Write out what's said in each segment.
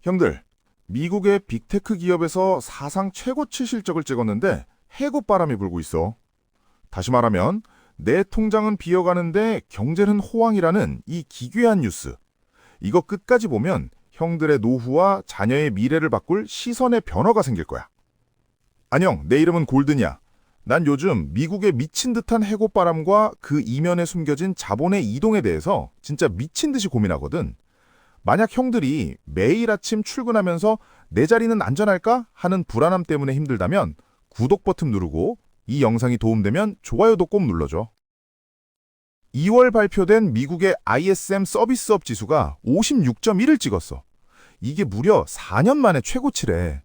형들, 미국의 빅테크 기업에서 사상 최고치 실적을 찍었는데 해고바람이 불고 있어. 다시 말하면 내 통장은 비어가는데 경제는 호황이라는 이 기괴한 뉴스. 이거 끝까지 보면 형들의 노후와 자녀의 미래를 바꿀 시선의 변화가 생길 거야. 안녕, 내 이름은 골든이야. 난 요즘 미국의 미친 듯한 해고바람과 그 이면에 숨겨진 자본의 이동에 대해서 진짜 미친 듯이 고민하거든. 만약 형들이 매일 아침 출근하면서 내 자리는 안전할까 하는 불안함 때문에 힘들다면 구독 버튼 누르고 이 영상이 도움되면 좋아요도 꼭 눌러줘. 2월 발표된 미국의 ISM 서비스업 지수가 56.1을 찍었어. 이게 무려 4년 만에 최고치래.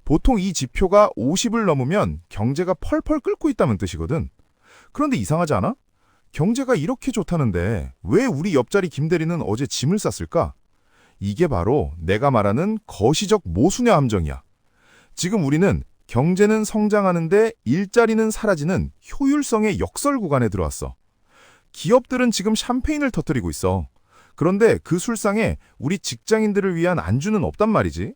보통 이 지표가 50을 넘으면 경제가 펄펄 끓고 있다는 뜻이거든. 그런데 이상하지 않아? 경제가 이렇게 좋다는데 왜 우리 옆자리 김대리는 어제 짐을 쌌을까? 이게 바로 내가 말하는 거시적 모순의 함정이야. 지금 우리는 경제는 성장하는데 일자리는 사라지는 효율성의 역설 구간에 들어왔어. 기업들은 지금 샴페인을 터뜨리고 있어. 그런데 그 술상에 우리 직장인들을 위한 안주는 없단 말이지.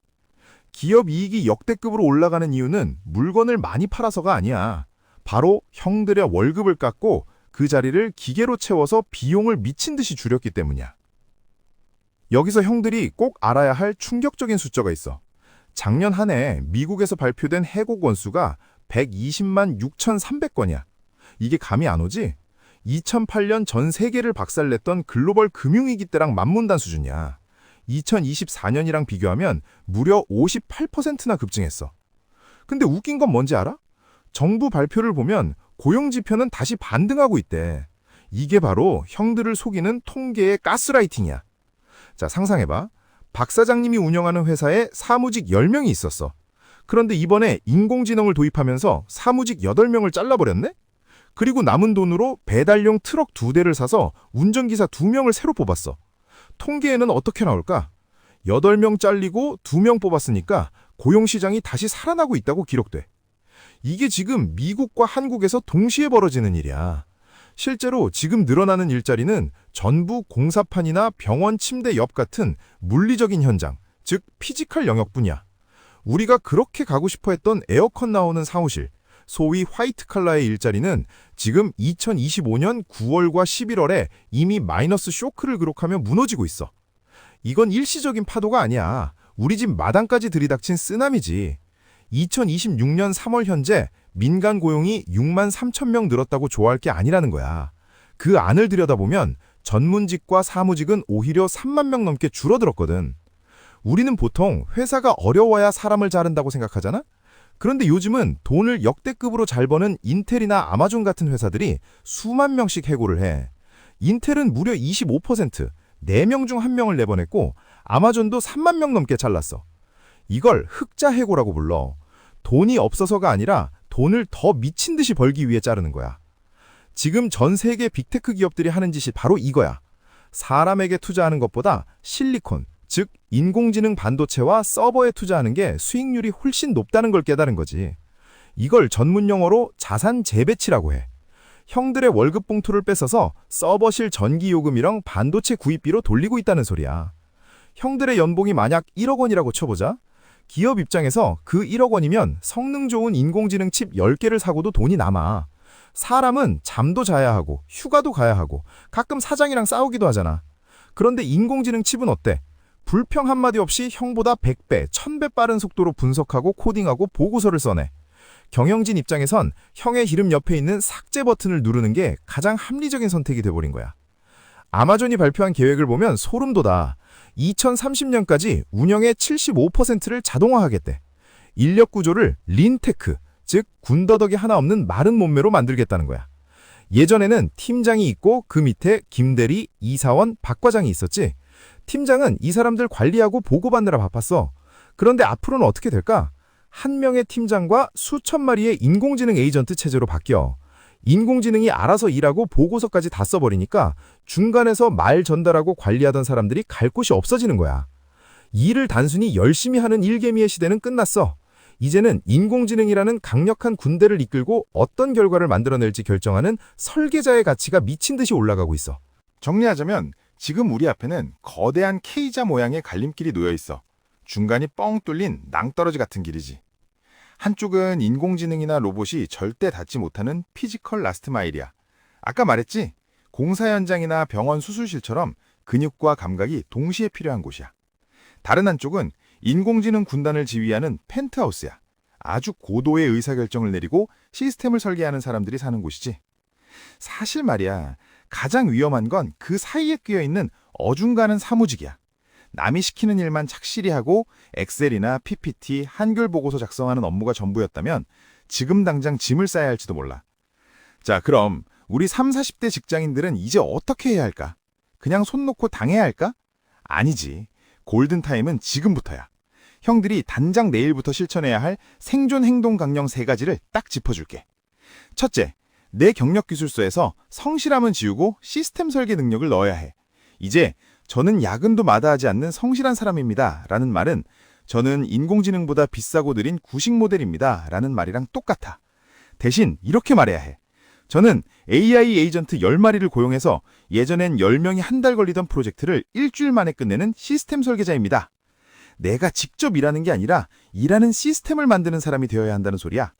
기업 이익이 역대급으로 올라가는 이유는 물건을 많이 팔아서가 아니야. 바로 형들의 월급을 깎고 그 자리를 기계로 채워서 비용을 미친 듯이 줄였기 때문이야. 여기서 형들이 꼭 알아야 할 충격적인 숫자가 있어. 작년 한 해 미국에서 발표된 해고 건수가 120만 6,300건이야. 이게 감이 안 오지? 2008년 전 세계를 박살냈던 글로벌 금융위기 때랑 맞문단 수준이야. 2024년이랑 비교하면 무려 58%나 급증했어. 근데 웃긴 건 뭔지 알아? 정부 발표를 보면 고용지표는 다시 반등하고 있대. 이게 바로 형들을 속이는 통계의 가스라이팅이야. 자, 상상해봐. 박 사장님이 운영하는 회사에 사무직 10명이 있었어. 그런데 이번에 인공지능을 도입하면서 사무직 8명을 잘라버렸네? 그리고 남은 돈으로 배달용 트럭 2대를 사서 운전기사 2명을 새로 뽑았어. 통계에는 어떻게 나올까? 8명 잘리고 2명 뽑았으니까 고용시장이 다시 살아나고 있다고 기록돼. 이게 지금 미국과 한국에서 동시에 벌어지는 일이야. 실제로 지금 늘어나는 일자리는 전부 공사판이나 병원 침대 옆 같은 물리적인 현장, 즉 피지컬 영역뿐이야. 우리가 그렇게 가고 싶어 했던 에어컨 나오는 사무실, 소위 화이트 칼라의 일자리는 지금 2025년 9월과 11월에 이미 마이너스 쇼크를 기록하며 무너지고 있어. 이건 일시적인 파도가 아니야. 우리 집 마당까지 들이닥친 쓰나미지. 2026년 3월 현재 민간 고용이 6만 3천 명 늘었다고 좋아할 게 아니라는 거야. 그 안을 들여다보면 전문직과 사무직은 오히려 3만 명 넘게 줄어들었거든. 우리는 보통 회사가 어려워야 사람을 자른다고 생각하잖아? 그런데 요즘은 돈을 역대급으로 잘 버는 인텔이나 아마존 같은 회사들이 수만 명씩 해고를 해. 인텔은 무려 25%, 4명 중 1명을 내보냈고 아마존도 3만 명 넘게 잘랐어. 이걸 흑자 해고라고 불러. 돈이 없어서가 아니라 돈을 더 미친 듯이 벌기 위해 자르는 거야. 지금 전 세계 빅테크 기업들이 하는 짓이 바로 이거야. 사람에게 투자하는 것보다 실리콘, 즉 인공지능 반도체와 서버에 투자하는 게 수익률이 훨씬 높다는 걸 깨달은 거지. 이걸 전문 용어로 자산 재배치라고 해. 형들의 월급 봉투를 뺏어서 서버실 전기 요금이랑 반도체 구입비로 돌리고 있다는 소리야. 형들의 연봉이 만약 1억 원이라고 쳐보자. 기업 입장에서 그 1억 원이면 성능 좋은 인공지능 칩 10개를 사고도 돈이 남아. 사람은 잠도 자야 하고 휴가도 가야 하고 가끔 사장이랑 싸우기도 하잖아. 그런데 인공지능 칩은 어때? 불평 한마디 없이 형보다 100배, 1000배 빠른 속도로 분석하고 코딩하고 보고서를 써내. 경영진 입장에선 형의 이름 옆에 있는 삭제 버튼을 누르는 게 가장 합리적인 선택이 돼버린 거야. 아마존이 발표한 계획을 보면 소름 돋아. 2030년까지 운영의 75%를 자동화하겠대. 인력 구조를 린테크, 즉 군더더기 하나 없는 마른 몸매로 만들겠다는 거야. 예전에는 팀장이 있고 그 밑에 김대리, 이사원, 박과장이 있었지. 팀장은 이 사람들 관리하고 보고받느라 바빴어. 그런데 앞으로는 어떻게 될까? 한 명의 팀장과 수천 마리의 인공지능 에이전트 체제로 바뀌어. 인공지능이 알아서 일하고 보고서까지 다 써버리니까 중간에서 말 전달하고 관리하던 사람들이 갈 곳이 없어지는 거야. 일을 단순히 열심히 하는 일개미의 시대는 끝났어. 이제는 인공지능이라는 강력한 군대를 이끌고 어떤 결과를 만들어낼지 결정하는 설계자의 가치가 미친 듯이 올라가고 있어. 정리하자면 지금 우리 앞에는 거대한 K자 모양의 갈림길이 놓여 있어. 중간이 뻥 뚫린 낭떠러지 같은 길이지. 한쪽은 인공지능이나 로봇이 절대 닿지 못하는 피지컬 라스트 마일이야. 아까 말했지? 공사 현장이나 병원 수술실처럼 근육과 감각이 동시에 필요한 곳이야. 다른 한쪽은 인공지능 군단을 지휘하는 펜트하우스야. 아주 고도의 의사결정을 내리고 시스템을 설계하는 사람들이 사는 곳이지. 사실 말이야, 가장 위험한 건 그 사이에 끼어있는 어중간한 사무직이야. 남이 시키는 일만 착실히 하고 엑셀이나 PPT, 한글 보고서 작성하는 업무가 전부였다면 지금 당장 짐을 싸야 할지도 몰라. 자, 그럼 우리 30, 40대 직장인들은 이제 어떻게 해야 할까? 그냥 손 놓고 당해야 할까? 아니지. 골든타임은 지금부터야. 형들이 당장 내일부터 실천해야 할 생존 행동 강령 3가지를 딱 짚어줄게. 첫째, 내 경력 기술서에서 성실함은 지우고 시스템 설계 능력을 넣어야 해. 이제 저는 야근도 마다하지 않는 성실한 사람입니다 라는 말은 저는 인공지능보다 비싸고 느린 구식 모델입니다 라는 말이랑 똑같아. 대신 이렇게 말해야 해. 저는 AI 에이전트 10마리를 고용해서 예전엔 10명이 한 달 걸리던 프로젝트를 일주일 만에 끝내는 시스템 설계자입니다. 내가 직접 일하는 게 아니라 일하는 시스템을 만드는 사람이 되어야 한다는 소리야.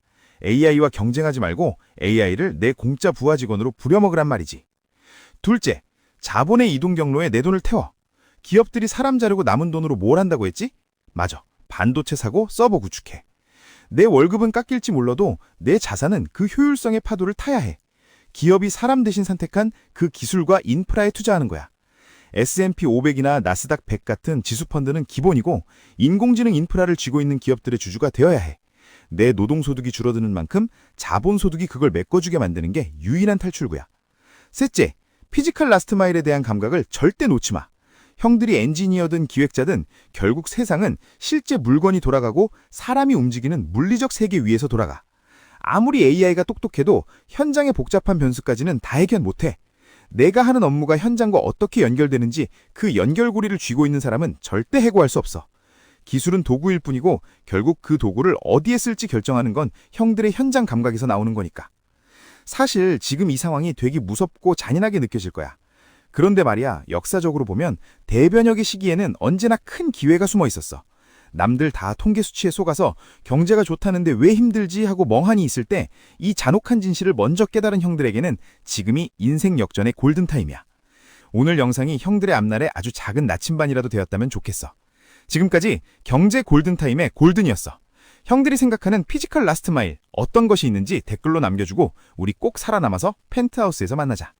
AI와 경쟁하지 말고 AI를 내 공짜 부하 직원으로 부려먹으란 말이지. 둘째, 자본의 이동 경로에 내 돈을 태워. 기업들이 사람 자르고 남은 돈으로 뭘 한다고 했지? 맞아. 반도체 사고 서버 구축해. 내 월급은 깎일지 몰라도 내 자산은 그 효율성의 파도를 타야 해. 기업이 사람 대신 선택한 그 기술과 인프라에 투자하는 거야. S&P 500이나 나스닥 100 같은 지수펀드는 기본이고 인공지능 인프라를 쥐고 있는 기업들의 주주가 되어야 해. 내 노동소득이 줄어드는 만큼 자본소득이 그걸 메꿔주게 만드는 게 유일한 탈출구야. 셋째, 피지컬 라스트 마일에 대한 감각을 절대 놓지 마. 형들이 엔지니어든 기획자든 결국 세상은 실제 물건이 돌아가고 사람이 움직이는 물리적 세계 위에서 돌아가. 아무리 AI가 똑똑해도 현장의 복잡한 변수까지는 다 해결 못해. 내가 하는 업무가 현장과 어떻게 연결되는지 그 연결고리를 쥐고 있는 사람은 절대 해고할 수 없어. 기술은 도구일 뿐이고 결국 그 도구를 어디에 쓸지 결정하는 건 형들의 현장 감각에서 나오는 거니까. 사실 지금 이 상황이 되게 무섭고 잔인하게 느껴질 거야. 그런데 말이야, 역사적으로 보면 대변혁의 시기에는 언제나 큰 기회가 숨어 있었어. 남들 다 통계 수치에 속아서 경제가 좋다는데 왜 힘들지 하고 멍하니 있을 때 이 잔혹한 진실을 먼저 깨달은 형들에게는 지금이 인생 역전의 골든타임이야. 오늘 영상이 형들의 앞날에 아주 작은 나침반이라도 되었다면 좋겠어. 지금까지 경제 골든타임의 골든이었어. 형들이 생각하는 피지컬 라스트 마일 어떤 것이 있는지 댓글로 남겨주고 우리 꼭 살아남아서 펜트하우스에서 만나자.